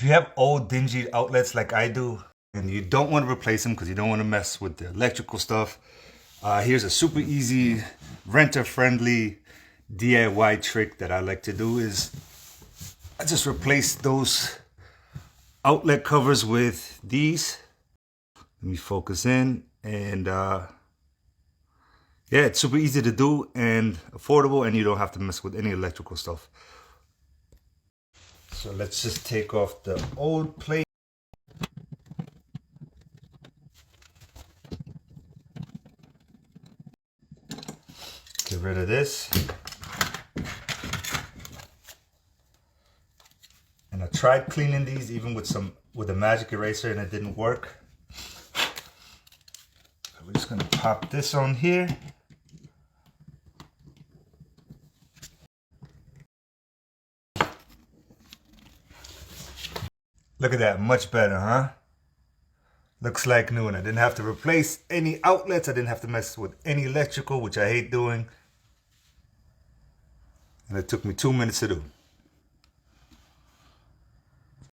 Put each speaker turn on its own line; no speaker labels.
If you have old dingy outlets like I do, and you don't want to replace them because you don't want to mess with the electrical stuff, here's a super easy, renter-friendly DIY trick that I like to do is I just replace those outlet covers with these. Let me focus in, and yeah, it's super easy to do and affordable, and you don't have to mess with any electrical stuff. So let's just take off the old plate. Get rid of this. And I tried cleaning these even with a magic eraser and it didn't work. So we're just gonna pop this on here. Look at that, much better, huh? Looks like new, and I didn't have to replace any outlets. I didn't have to mess with any electrical, which I hate doing. And it took me 2 minutes to do.